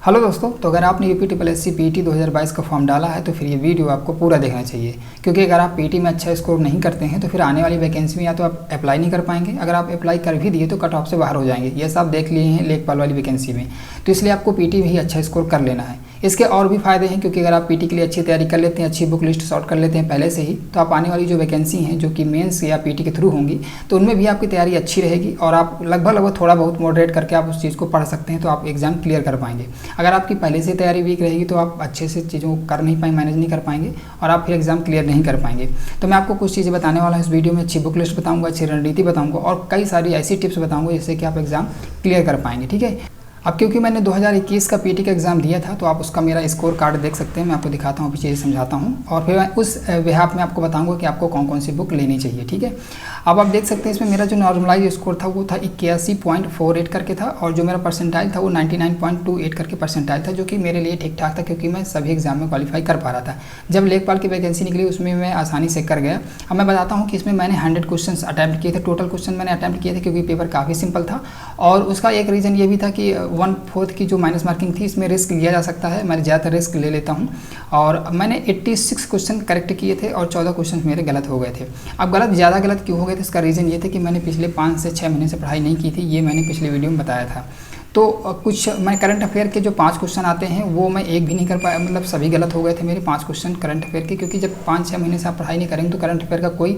Hello दोस्तों, तो अगर आपने UP triple S C PT 2022 का फॉर्म डाला है तो फिर ये वीडियो आपको पूरा देखना चाहिए, क्योंकि अगर आप पीटी में अच्छा स्कोर नहीं करते हैं तो फिर आने वाली वैकेंसी में या तो आप अप्लाई नहीं कर पाएंगे, अगर आप अप्लाई कर भी दिए तो कट ऑफ से बाहर हो जाएंगे। ये सब आप देख लिए हैं लेखपाल वाली वैकेंसी में, तो इसलिए आपको पीटी में ही अच्छा स्कोर कर लेना है। इसके और भी फायदे हैं, क्योंकि अगर आप पीटी के लिए अच्छी तैयारी कर लेते हैं, अच्छी बुक लिस्ट सॉर्ट कर लेते हैं पहले से ही, तो आप आने वाली जो वैकेंसी हैं जो कि मेंस या पीटी के थ्रू होंगी तो उनमें भी आपकी तैयारी अच्छी रहेगी और आप लगभग थोड़ा बहुत मॉडरेट करके आप उस चीज़ को पढ़ सकते हैं, तो आप एग्जाम क्लियर कर पाएंगे। अगर आपकी पहले से तैयारी वीक रहेगी तो आप अच्छे से चीज़ों को कर नहीं पाएंगे, मैनेज नहीं कर पाएंगे और आप फिर एग्जाम क्लियर नहीं कर पाएंगे। तो मैं आपको कुछ चीज़ें बताने वाला हूँ इस वीडियो में। अच्छी बुक लिस्ट बताऊँगा, अच्छी रणनीति बताऊँगा और कई सारी ऐसी टिप्स बताऊँगा जिससे कि आप एग्जाम क्लियर कर पाएंगे। ठीक है, अब क्योंकि मैंने 2021 का पीटी का एग्ज़ाम दिया था तो आप उसका मेरा स्कोर कार्ड देख सकते हैं। मैं आपको दिखाता हूँ, पीछे समझाता हूँ और फिर मैं उस बिहाफ में आपको बताऊँगा कि आपको कौन कौन सी बुक लेनी चाहिए। ठीक है, अब आप देख सकते हैं इसमें मेरा जो नॉर्मलाइज स्कोर था वो था 81.48 करके था और जो मेरा परसेंटाइल था वो 99.28 करके परसेंटाइल था, जो कि मेरे लिए ठीक ठाक था क्योंकि मैं सभी एग्जाम में क्वालिफाई कर पा रहा था। जब लेखपाल की वैकेंसी निकली उसमें मैं आसानी से कर गया। अब मैं बताता हूँ कि इसमें मैंने 100 क्वेश्चन अटैम्प्ट किए थे, टोटल क्वेश्चन मैंने अटैम्प्ट किए थे क्योंकि पेपर काफ़ी सिंपल था। और उसका एक रीज़न ये भी था कि 1/4 की जो माइनस मार्किंग थी इसमें रिस्क लिया जा सकता है, मैं ज़्यादातर रिस्क ले लेता हूँ। और मैंने 86 क्वेश्चन करेक्ट किए थे और 14 क्वेश्चन मेरे गलत हो गए थे। अब ज़्यादा गलत क्यों हो गए थे, इसका रीज़न ये था कि मैंने पिछले 5 से 6 महीने से पढ़ाई नहीं की थी, ये मैंने पिछले वीडियो में बताया था। तो कुछ मैं करंट अफेयर के जो 5 क्वेश्चन आते हैं वो मैं एक भी नहीं कर पाया, मतलब सभी गलत हो गए थे मेरे 5 क्वेश्चन करंट अफेयर के, क्योंकि जब 5-6 महीने से आप पढ़ाई नहीं करेंगे तो करंट अफेयर का कोई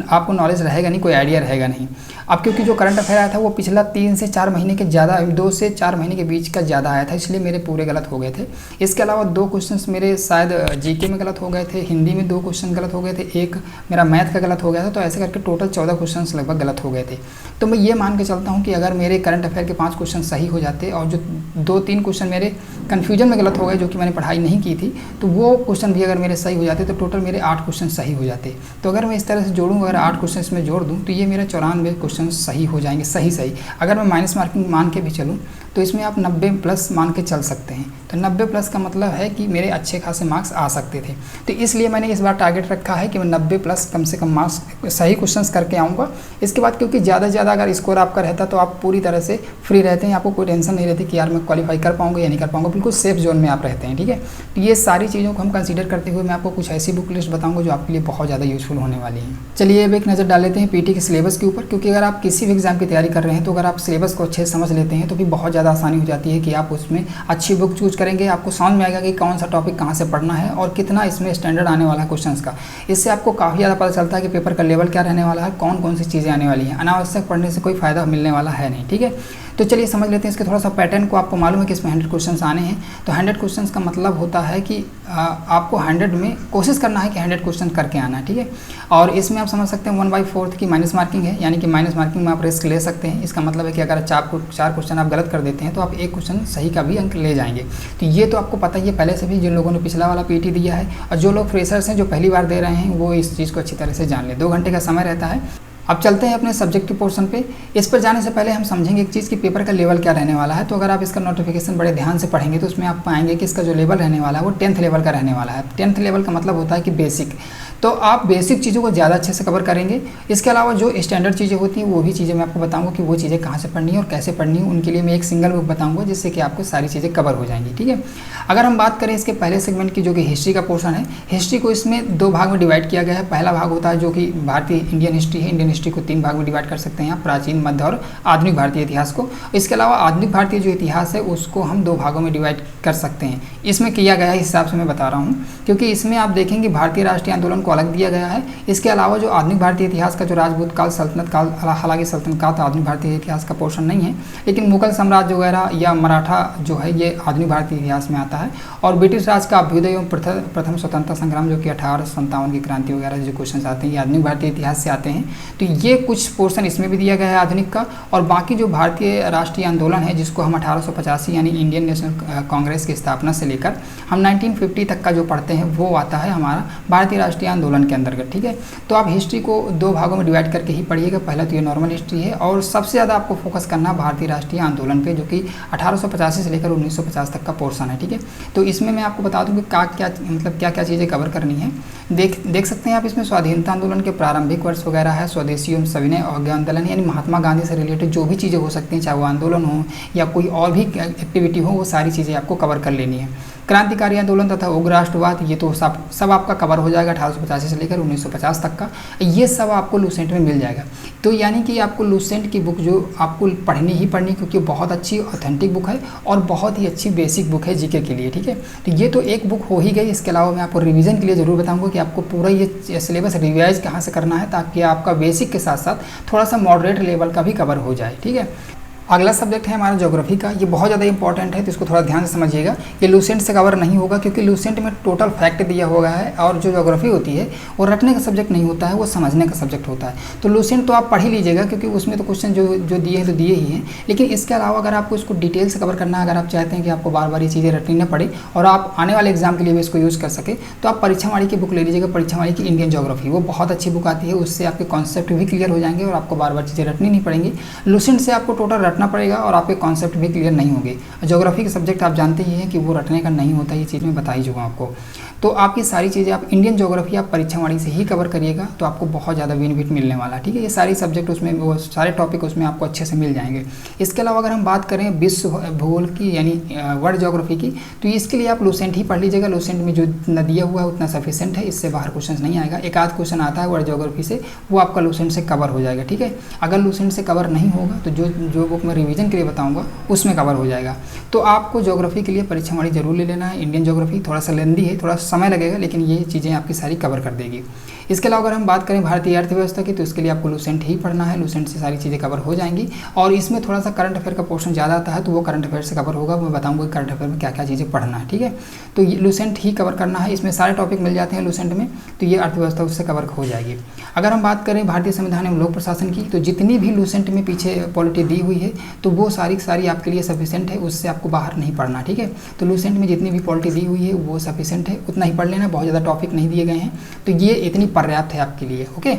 आपको नॉलेज रहेगा नहीं, कोई आइडिया रहेगा नहीं। अब क्योंकि जो करंट अफेयर आया था वो पिछला 3 से 4 महीने के ज़्यादा, 2 से 4 महीने के बीच का ज़्यादा आया था, इसलिए मेरे पूरे गलत हो गए थे। इसके अलावा 2 क्वेश्चन मेरे शायद जीके में गलत हो गए थे, हिंदी में 2 क्वेश्चन गलत हो गए थे, एक मेरा मैथ का गलत हो गया था, तो ऐसे करके टोटल 14 क्वेश्चन लगभग गलत हो गए थे। तो मैं ये मान के चलता हूँ कि अगर मेरे करंट अफेयर के 5 क्वेश्चन सही हो जाते और जो 2-3 क्वेश्चन मेरे कन्फ्यूजन में गलत हो गए जो कि मैंने पढ़ाई नहीं की थी, तो वो क्वेश्चन भी अगर मेरे सही हो जाते तो टोटल मेरे 8 क्वेश्चन सही हो जाते। तो अगर मैं इस तरह से जोड़ूँ, अगर 8 क्वेश्चन इसमें जोड़ दूँ तो ये मेरा 94 क्वेश्चन सही हो जाएंगे, सही। अगर मैं माइनस मार्किंग मान के भी चलूँ तो इसमें आप 90 प्लस मान के चल सकते हैं। तो 90 प्लस का मतलब है कि मेरे अच्छे खासे मार्क्स आ सकते थे। तो इसलिए मैंने इस बार टारगेट रखा है कि मैं 90 प्लस कम से कम मार्क्स सही क्वेश्चंस करके आऊँगा। इसके बाद क्योंकि ज़्यादा से ज़्यादा अगर स्कोर आपका रहता तो आप पूरी तरह से फ्री रहते हैं, आपको कोई टेंशन नहीं रहती कि यार मैं क्वालिफाई कर पाऊँगा या नहीं कर पाऊँगा, बिल्कुल सेफ जोन में आप रहते हैं। ठीक है, तो ये सारी चीज़ों को हम कंसीडर करते हुए मैं आपको कुछ ऐसी बुक लिस्ट बताऊँगा जो आपके लिए बहुत ज़्यादा यूजफुल होने वाली है। चलिए अब एक नज़र डाल लेते हैं पीटी के सिलेबस के ऊपर, क्योंकि अगर आप किसी भी एग्जाम की तैयारी कर रहे हैं तो अगर आप सिलेबस को अच्छे से समझ लेते हैं तो भी बहुत ज़्यादा आसानी हो जाती है कि आप उसमें अच्छी बुक चूज करेंगे। आपको समझ में आएगा कि कौन सा टॉपिक कहाँ से पढ़ना है और कितना इसमें स्टैंडर्ड आने वाला है क्वेश्चंस का। इससे आपको काफ़ी ज़्यादा पता चलता है कि पेपर का लेवल क्या रहने वाला है, कौन कौन सी चीज़ें आने वाली हैं। अनावश्यक पढ़ने से कोई फ़ायदा मिलने वाला है नहीं। ठीक है, तो चलिए समझ लेते हैं इसके थोड़ा सा पैटर्न को। आपको मालूम है कि इसमें 100 क्वेश्चंस आने हैं, तो 100 क्वेश्चंस का मतलब होता है कि आपको 100 में कोशिश करना है कि 100 क्वेश्चन करके आना है। ठीक है, और इसमें आप समझ सकते हैं 1/4 की माइनस मार्किंग है, यानी कि माइनस मार्किंग में आप रिस्क ले सकते हैं। इसका मतलब है कि अगर 4 क्वेश्चन आप गलत कर देते हैं तो आप 1 क्वेश्चन सही का भी अंक ले जाएंगे। तो ये तो आपको पता ही है पहले से भी, जिन लोगों ने पिछला वाला पीटी दिया है और जो लोग फ्रेशर्स हैं जो पहली बार दे रहे हैं वो इस चीज़ को अच्छी तरह से जान लें। 2 घंटे का समय रहता है। अब चलते हैं अपने सब्जेक्टिव पोर्शन पे। इस पर जाने से पहले हम समझेंगे एक चीज़ कि पेपर का लेवल क्या रहने वाला है। तो अगर आप इसका नोटिफिकेशन बड़े ध्यान से पढ़ेंगे तो उसमें आप पाएंगे कि इसका जो लेवल रहने वाला है वो 10th लेवल का रहने वाला है। 10th लेवल का मतलब होता है कि बेसिक, तो आप बेसिक चीज़ों को ज़्यादा अच्छे से कवर करेंगे। इसके अलावा जो स्टैंडर्ड चीज़ें होती हैं वो भी चीज़ें मैं आपको बताऊंगा कि वो चीज़ें कहाँ से पढ़नी है और कैसे पढ़नी है। उनके लिए मैं एक सिंगल बुक बताऊंगा जिससे कि आपको सारी चीज़ें कवर हो जाएंगी। ठीक है, अगर हम बात करें इसके पहले सेगमेंट की जो कि हिस्ट्री का पोर्शन है, हिस्ट्री को इसमें 2 भाग में डिवाइड किया गया है। पहला भाग होता है जो कि भारतीय इंडियन हिस्ट्री है। इंडियन हिस्ट्री को 3 भाग में डिवाइड कर सकते हैं आप, प्राचीन, मध्य और आधुनिक भारतीय इतिहास को। इसके अलावा आधुनिक भारतीय जो इतिहास है उसको हम 2 भागों में डिवाइड कर सकते हैं। इसमें किया गया हिसाब से मैं बता रहा हूँ, क्योंकि इसमें आप देखेंगे भारतीय राष्ट्रीय आंदोलन को अलग दिया गया है। इसके अलावा जो आधुनिक भारतीय इतिहास का जो राजपूत काल, सल्तनत काल, हालांकि सल्तनत काल तो आधुनिक भारतीय इतिहास का पोर्शन नहीं है, लेकिन मुगल साम्राज्य वगैरह या मराठा जो है ये आधुनिक भारतीय इतिहास में आता है। और ब्रिटिश राज का अभ्युदय एवं प्रथम स्वतंत्रता संग्राम जो कि 1857 की क्रांति वगैरह जो क्वेश्चन आते हैं ये आधुनिक भारतीय इतिहास से आते हैं। तो ये कुछ पोर्शन इसमें भी दिया गया है आधुनिक का। और बाकी जो भारतीय राष्ट्रीय आंदोलन है जिसको हम 1885 यानी इंडियन नेशनल कांग्रेस की स्थापना से लेकर हम 1950 तक का जो पढ़ते हैं वो आता है हमारा भारतीय राष्ट्रीय आंदोलन के अंतर्गत। ठीक है, तो आप हिस्ट्री को 2 भागों में डिवाइड करके ही पढ़िएगा। पहला तो ये नॉर्मल हिस्ट्री है और सबसे ज़्यादा आपको फोकस करना भारतीय राष्ट्रीय आंदोलन पे, जो कि 1885 से लेकर 1950 तक का पोर्शन है। ठीक है, तो इसमें मैं आपको बता दूं कि क्या क्या चीज़ें कवर करनी है। देख सकते हैं आप इसमें स्वाधीनता आंदोलन के प्रारंभिक वर्ष वगैरह है, स्वदेशी एवं सविनय अवज्ञा आंदोलन, यानी महात्मा गांधी से रिलेटेड जो भी चीज़ें हो सकती हैं, चाहे वो आंदोलन हो या कोई और भी एक्टिविटी हो, वो सारी चीज़ें आपको कवर कर लेनी है। क्रांतिकारी आंदोलन तथा उग्र राष्ट्रवाद, ये तो सब आपका कवर हो जाएगा 1885 से लेकर 1950 तक का, ये सब आपको लूसेंट में मिल जाएगा। तो यानी कि आपको लूसेंट की बुक जो आपको पढ़नी ही पढ़नी, क्योंकि बहुत अच्छी ऑथेंटिक बुक है और बहुत ही अच्छी बेसिक बुक है जीके के लिए, ठीक है। तो ये तो एक बुक हो ही गई। इसके अलावा मैं आपको रिवीजन के लिए ज़रूर बताऊंगा कि आपको पूरा ये सिलेबस रिवाइज कहाँ से करना है, ताकि आपका बेसिक के साथ साथ थोड़ा सा मॉडरेट लेवल का भी कवर हो जाए, ठीक है। अगला सब्जेक्ट है हमारा ज्योग्राफी का। ये बहुत ज़्यादा इंपॉर्टेंट है, तो इसको थोड़ा ध्यान से समझिएगा। ये लूसेंट से कवर नहीं होगा, क्योंकि लूसेंट में टोटल फैक्ट दिया हुआ है, और जो ज्योग्राफी होती है वो रटने का सब्जेक्ट नहीं होता है, वो समझने का सब्जेक्ट होता है। तो लूसेंट तो आप पढ़ ही लीजिएगा, क्योंकि उसमें तो क्वेश्चन जो दिए हैं तो दिए ही हैं। लेकिन इसके अलावा अगर आपको इसको डिटेल से कवर करना है, अगर आप चाहते हैं कि आपको बार बार ये चीज़ें रटनी न पड़े और आप आने वाले एग्जाम के लिए भी इसको यूज़ कर सके, तो आप परीक्षावाणी की बुक ले लीजिएगा। परीक्षावाणी की इंडियन ज्योग्राफी, वो बहुत अच्छी बुक आती है, उससे आपके कॉन्सेप्ट भी क्लियर हो जाएंगे और आपको बार बार चीज़ें रटनी नहीं पड़ेंगी। लूसेंट से आपको टोटल रटना पड़ेगा और आपके कॉन्सेप्ट भी क्लियर नहीं होंगे। ज्योग्राफी के सब्जेक्ट आप जानते ही हैं कि वो रटने का नहीं होता, ये चीज़ मैं बता ही चुका हूँ आपको। तो आपकी सारी चीज़ें आप इंडियन ज्योग्राफी आप परीक्षावाणी से ही कवर करिएगा, तो आपको बहुत ज़्यादा बेनिफिट मिलने वाला है, ठीक है। ये सारी सब्जेक्ट उसमें, वो सारे टॉपिक उसमें आपको अच्छे से मिल जाएंगे। इसके अलावा अगर हम बात करें विश्व भूगोल की, यानी वर्ल्ड ज्योग्राफी की, तो इसके लिए आप लूसेंट ही पढ़ लीजिएगा। लूसेंट में जो न दिया हुआ है उतना सफिशिएंट है, इससे बाहर क्वेश्चन नहीं आएगा। एक आध क्वेश्चन आता है वर्ल्ड ज्योग्राफी से, वो आपका लूसेंट से कवर हो जाएगा, ठीक है। अगर लूसेंट से कवर नहीं होगा तो जो बुक मैं रिवीजन के लिए बताऊँगा उसमें कवर हो जाएगा। तो आपको ज्योग्राफी के लिए परीक्षावाणी जरूर ले लेना है। इंडियन ज्योग्राफी थोड़ा सा लेंदी है, थोड़ा समय लगेगा, लेकिन ये चीज़ें आपकी सारी कवर कर देगी। इसके अलावा अगर हम बात करें भारतीय अर्थव्यवस्था की, तो इसके लिए आपको लूसेंट ही पढ़ना है। लूसेंट से सारी चीज़ें कवर हो जाएंगी, और इसमें थोड़ा सा करंट अफेयर का पोर्शन ज़्यादा आता है, तो वो करंट अफेयर से कवर होगा। मैं बताऊंगा करंट अफेयर में क्या क्या चीज़ें पढ़ना है, ठीक है। तो ये लूसेंट ही कवर करना है, इसमें सारे टॉपिक मिल जाते हैं लूसेंट में, तो ये अर्थव्यवस्था उससे कवर हो जाएगी। अगर हम बात करें भारतीय संविधान एवं लोक प्रशासन की, तो जितनी भी लूसेंट में पीछे पॉलिटी दी हुई है, तो वो सारी आपके लिए सफिशिएंट है, उससे आपको बाहर नहीं पढ़ना, ठीक है। तो लूसेंट में जितनी भी पॉलिटी दी हुई है वो सफिशिएंट है, उतना ही पढ़ लेना, बहुत ज़्यादा टॉपिक नहीं दिए गए हैं, तो ये इतनी पर्याप्त है आपके लिए, ओके।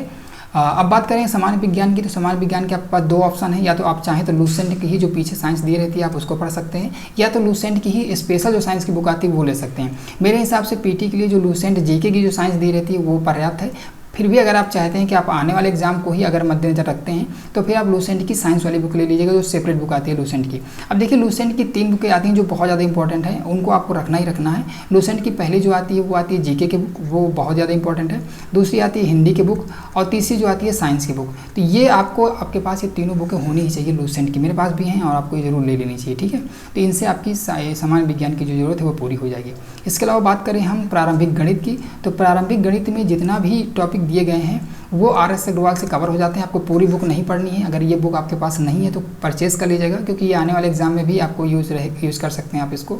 अब बात करें सामान्य विज्ञान की, तो सामान्य विज्ञान के आपके पास दो ऑप्शन है। या तो आप चाहें तो लूसेंट की ही जो पीछे साइंस दी रहती है आप उसको पढ़ सकते हैं, या तो लूसेंट की ही स्पेशल जो साइंस की बुक आती है वो ले सकते हैं। मेरे हिसाब से पीटी के लिए जो लूसेंट जीके की जो साइंस दी रहती है वो पर्याप्त है। फिर भी अगर आप चाहते हैं कि आप आने वाले एग्जाम को ही अगर मद्देनजर रखते हैं, तो फिर आप लूसेंट की साइंस वाली बुक ले लीजिएगा, जो सेपरेट बुक आती है लूसेंट की। अब देखिए, लूसेंट की 3 बुकें आती हैं जो बहुत ज़्यादा इंपॉर्टेंट है, उनको आपको रखना ही रखना है। लूसेंट की पहली जो आती है वो आती है जीके की बुक, वो बहुत ज़्यादा इंपॉर्टेंट है। दूसरी आती है हिंदी की बुक, और तीसरी जो आती है साइंस की बुक। तो ये आपके पास ये तीनों बुकें होनी ही चाहिए लूसेंट की। मेरे पास भी हैं और आपको ये जरूर ले लेनी चाहिए, ठीक है। तो इनसे आपकी सामान्य विज्ञान की जो जरूरत है वो पूरी हो जाएगी। इसके अलावा बात करें हम प्रारंभिक गणित की, तो प्रारंभिक गणित में जितना भी टॉपिक दिए गए हैं वो RS अग्रवाल से कवर हो जाते हैं। आपको पूरी बुक नहीं पढ़नी है। अगर ये बुक आपके पास नहीं है तो परचेस कर लीजिएगा, क्योंकि ये आने वाले एग्जाम में भी आपको यूज़ कर सकते हैं आप इसको।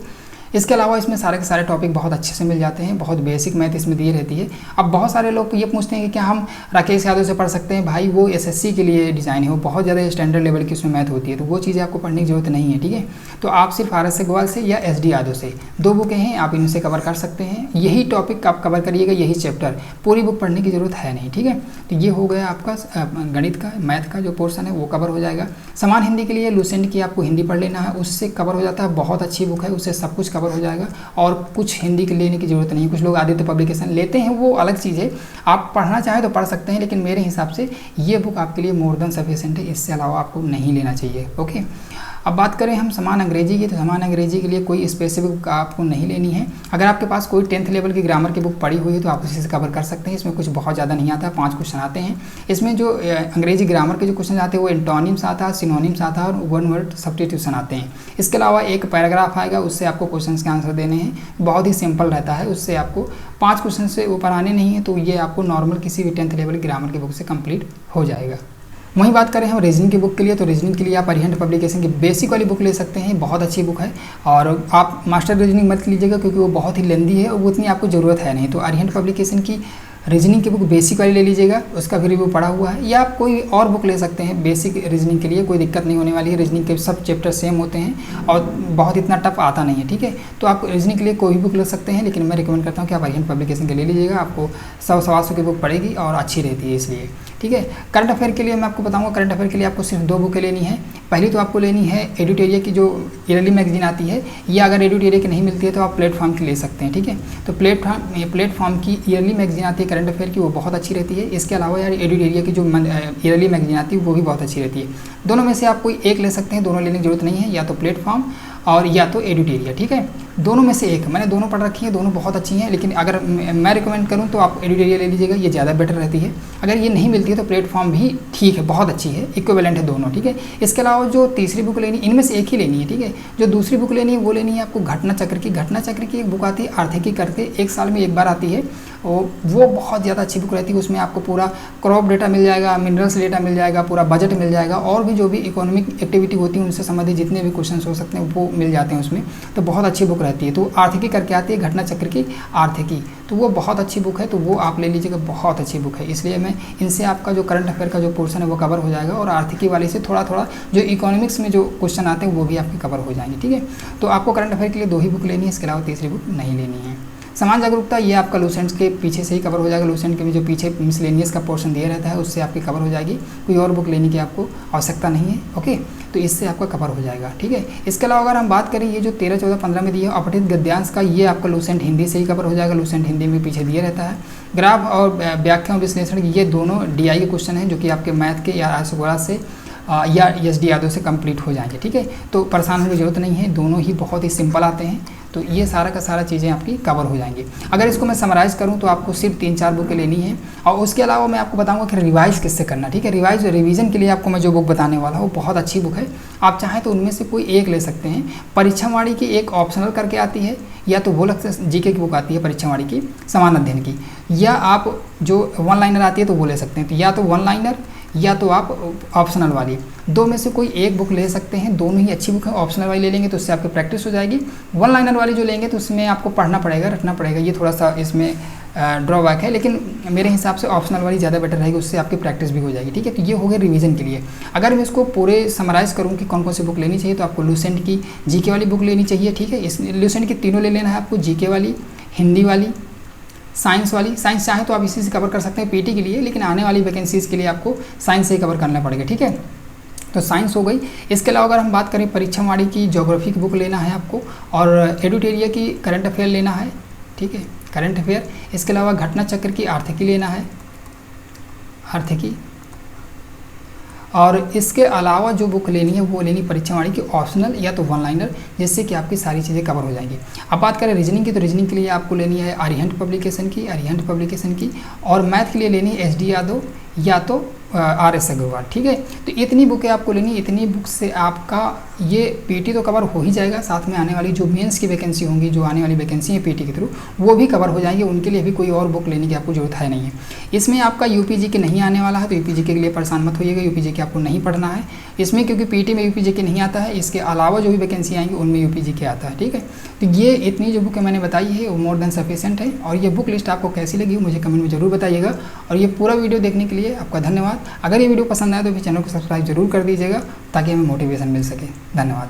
इसके अलावा इसमें सारे के सारे टॉपिक बहुत अच्छे से मिल जाते हैं, बहुत बेसिक मैथ इसमें दी रहती है। अब बहुत सारे लोग ये पूछते हैं कि क्या हम राकेश यादव से पढ़ सकते हैं? भाई वो SSC के लिए डिज़ाइन है, वो बहुत ज़्यादा स्टैंडर्ड लेवल की उसमें मैथ होती है, तो वो चीज़ें आपको पढ़ने की जरूरत नहीं है, ठीक है। तो आप सिर्फ RS अग्रवाल से या SD यादव से 2 बुकें हैं, आप इनसे कवर कर सकते हैं। यही टॉपिक आप कवर करिएगा, यही चैप्टर, पूरी बुक पढ़ने की जरूरत है नहीं, ठीक है। तो ये हो गया आपका गणित का, मैथ का जो पोर्सन है वो कवर हो जाएगा। समान हिंदी के लिए लूसेंट की आपको हिंदी पढ़ लेना है, उससे कवर हो जाता है, बहुत अच्छी बुक है, उससे सब कुछ कवर हो जाएगा। और कुछ हिंदी के लेने की ज़रूरत नहीं है। कुछ लोग आदित्य पब्लिकेशन लेते हैं, वो अलग चीज़ है, आप पढ़ना चाहें तो पढ़ सकते हैं, लेकिन मेरे हिसाब से ये बुक आपके लिए मोर देन सफिशिएंट है, इससे अलावा आपको नहीं लेना चाहिए, ओके। अब बात करें हम समान अंग्रेजी की, तो समान अंग्रेजी के लिए कोई स्पेसिफिक बुक आपको नहीं लेनी है। अगर आपके पास कोई 10th लेवल की ग्रामर की बुक पड़ी हुई है तो आप उसी से कवर कर सकते हैं। इसमें कुछ बहुत ज़्यादा नहीं आता है, 5 क्वेश्चन आते हैं। इसमें जो अंग्रेजी ग्रामर के जो क्वेश्चन आते हैं वो एंटोनिम्स आता है, सिनोनिम्स आता है और 1 वर्ड सब्स्टिट्यूशन आते हैं। इसके अलावा एक पैराग्राफ आएगा, उससे आपको क्वेश्चन के आंसर देने हैं, बहुत ही सिंपल रहता है। उससे आपको 5 क्वेश्चन से ऊपर आने नहीं है, तो ये आपको नॉर्मल किसी भी 10th लेवल ग्रामर की बुक से कंप्लीट हो जाएगा। वहीं बात करें हम रीजनिंग की बुक के लिए, तो रीजनिंग के लिए आप अरिहंत पब्लिकेशन की बेसिक वाली बुक ले सकते हैं, बहुत अच्छी बुक है। और आप मास्टर रीजनिंग मत लीजिएगा, क्योंकि वो बहुत ही लेंदी है और वो इतनी आपको ज़रूरत है नहीं। तो अरिहंत पब्लिकेशन की रीजनिंग की बुक बेसिक वाली ले लीजिएगा, उसका भी रिव्यू पड़ा हुआ है। या आप कोई और बुक ले सकते हैं बेसिक रीजनिंग के लिए, कोई दिक्कत नहीं होने वाली है। रीजनिंग के सब चैप्टर सेम होते हैं और बहुत इतना टफ आता नहीं है, ठीक है। तो आप रीजनिंग के लिए कोई भी बुक ले सकते हैं, लेकिन मैं रिकमेंड करता हूँ कि आप अरिहंत पब्लिकेशन के ले लीजिएगा। आपको 100-125 की बुक पड़ेगी और अच्छी रहती है इसलिए। ठीक है। करंट अफेयर के लिए मैं आपको बताऊंगा, करंट अफेयर के लिए आपको सिर्फ 2 बुकें लेनी है। पहली तो आपको लेनी है एडिटोरिया की जो ईयरली मैगजीन आती है, या अगर एडिटोरिया की नहीं मिलती है तो आप प्लेटफॉर्म की ले सकते हैं, ठीक है। तो प्लेटफॉर्म की ईयरली मैगजीन आती है करंट अफेयर की, वो बहुत अच्छी रहती है। इसके अलावा यार एडिटोरिया की जो ईयरली मैगजीन आती है वो भी बहुत अच्छी रहती है। दोनों में से आप कोई एक ले सकते हैं, दोनों लेने की जरूरत नहीं है, या तो प्लेटफॉर्म और या तो एडिटोरिया, ठीक है। दोनों में से एक, मैंने दोनों पढ़ रखी है, दोनों बहुत अच्छी हैं, लेकिन अगर मैं रिकमेंड करूं तो आप एडिटोरिया ले लीजिएगा, ये ज़्यादा बेटर रहती है। अगर ये नहीं मिलती है तो प्लेटफॉर्म भी ठीक है, बहुत अच्छी है, इक्विवेलेंट है दोनों, ठीक है। इसके अलावा जो तीसरी बुक लेनी, इनमें से एक ही लेनी है, ठीक है। जो दूसरी बुक लेनी है वो लेनी है आपको घटना चक्र की। घटना चक्र की एक बुक आती है आर्थिकी करके, 1 साल में 1 बार आती है, वो बहुत ज़्यादा अच्छी बुक रहती है। उसमें आपको पूरा क्रॉप डेटा मिल जाएगा, मिनरल्स डेटा मिल जाएगा, पूरा बजट मिल जाएगा, और भी जो भी इकोनॉमिक एक्टिविटी होती है उनसे संबंधित जितने भी क्वेश्चन हो सकते हैं वो मिल जाते हैं उसमें। तो बहुत अच्छी बुक रहती है। तो आर्थिकी करके आती है घटना चक्र की आर्थिकी, तो वो बहुत अच्छी बुक है, तो वो आप ले लीजिएगा, बहुत अच्छी बुक है। इसलिए मैं इनसे आपका जो करंट अफेयर का जो पोर्शन है वो कवर हो जाएगा, और आर्थिकी वाले से थोड़ा थोड़ा जो इकोनॉमिक्स में जो क्वेश्चन आते हैं वो भी आपके कवर हो जाएंगे, ठीक है। तो आपको करंट अफेयर के लिए 2 ही बुक लेनी है, इसके अलावा तीसरी बुक नहीं लेनी है। समाज जागरूकता, ये आपका लूसेंट्स के पीछे से ही कवर हो जाएगा। लूसेंट के भी जो पीछे मिसलेनियस का पोर्शन दिया रहता है उससे आपकी कवर हो जाएगी, कोई और बुक लेने की आपको आवश्यकता नहीं है, ओके। तो इससे आपका कवर हो जाएगा, ठीक है। इसके अलावा अगर हम बात करें ये जो 13, 14, 15 में दिया अपठित गद्यांश का, ये आपका लूसेंट हिंदी से ही कवर हो जाएगा। लूसेंट हिंदी में पीछे दिया रहता है। ग्राफ और व्याख्या और विश्लेषण, ये दोनों DI के क्वेश्चन हैं जो कि आपके मैथ के या आशुगुणा से या SD यादव से कंप्लीट हो जाएंगे, ठीक है। तो परेशान होने की जरूरत नहीं है, दोनों ही बहुत ही सिंपल आते हैं। तो ये सारा का सारा चीज़ें आपकी कवर हो जाएंगी। अगर इसको मैं समराइज़ करूँ तो आपको सिर्फ 3-4 बुकें लेनी है, और उसके अलावा मैं आपको बताऊंगा कि रिवाइज़ किससे करना, ठीक है। रिवीजन के लिए आपको मैं जो बुक बताने वाला हूँ वो बहुत अच्छी बुक है। आप चाहें तो उनमें से कोई एक ले सकते हैं। परीक्षावाणी की एक ऑप्शनल करके आती है, या तो वो लगता है GK की बुक आती है परीक्षावाणी की, समान अध्ययन की, या आप जो 1 लाइनर आती है तो वो ले सकते हैं। तो या तो 1 लाइनर या तो आप ऑप्शनल वाली, 2 में से कोई एक बुक ले सकते हैं। दोनों ही अच्छी बुक है। ऑप्शनल वाली ले लेंगे तो उससे आपकी प्रैक्टिस हो जाएगी। 1 लाइनर वाली जो लेंगे तो उसमें आपको पढ़ना पड़ेगा, रटना पड़ेगा, ये थोड़ा सा इसमें ड्रॉबैक है, लेकिन मेरे हिसाब से ऑप्शनल वाली ज़्यादा बेटर रहेगी, उससे आपकी प्रैक्टिस भी हो जाएगी, ठीक है। तो ये हो गया रिवीजन के लिए। अगर मैं इसको पूरे समराइज़ करूँ कि कौन कौन सी बुक लेनी चाहिए, तो आपको लूसेंट की GK वाली बुक लेनी चाहिए, ठीक है। इस लूसेंट की तीनों ले लेना है आपको, GK वाली, हिंदी वाली, साइंस वाली। साइंस चाहे तो आप इसी से कवर कर सकते हैं PT के लिए, लेकिन आने वाली वैकेंसीज़ के लिए आपको साइंस से ही कवर करना पड़ेगा, ठीक है। तो साइंस हो गई। इसके अलावा अगर हम बात करें परीक्षावाणी की ज्योग्राफी की बुक लेना है आपको, और एडिटोरिया की करंट अफेयर लेना है, ठीक है, करंट अफेयर। इसके अलावा घटना चक्र की आर्थिकी लेना है, आर्थिकी। और इसके अलावा जो बुक लेनी है वो लेनी परीक्षावाणी की ऑप्शनल या तो 1 लाइनर, जिससे कि आपकी सारी चीज़ें कवर हो जाएंगी। अब बात करें रीजनिंग की, तो रीजनिंग के लिए आपको लेनी है अरिहंत पब्लिकेशन की, और मैथ के लिए लेनी है SD यादव या तो RS अग्रवाल, ठीक है। तो इतनी बुकें आपको लेनी, इतनी बुक से आपका ये PT तो कवर हो ही जाएगा, साथ में आने वाली जो मेंस की वैकेंसी होंगी, जो आने वाली वैकेंसी है PT के थ्रू, वो भी कवर हो जाएंगे। उनके लिए भी कोई और बुक लेने की आपको जरूरत है नहीं है। इसमें आपका UPGK नहीं आने वाला है, तो UPGK के लिए परेशान मत होइएगा, UPGK आपको नहीं पढ़ना है इसमें, क्योंकि PT में UPGK नहीं आता है। इसके अलावा जो भी वैकेंसी आएंगी उनमें UPGK आता है, ठीक है। तो ये इतनी जो बुकें मैंने बताई है वो मोर देन सफिशिएंट है। और ये बुक लिस्ट आपको कैसी लगी मुझे कमेंट में जरूर बताइएगा। और ये पूरा वीडियो देखने के लिए आपका धन्यवाद। अगर ये वीडियो पसंद आए तो फिर चैनल को सब्सक्राइब जरूर कर दीजिएगा, ताकि हमें मोटिवेशन मिल सके। धन्यवाद।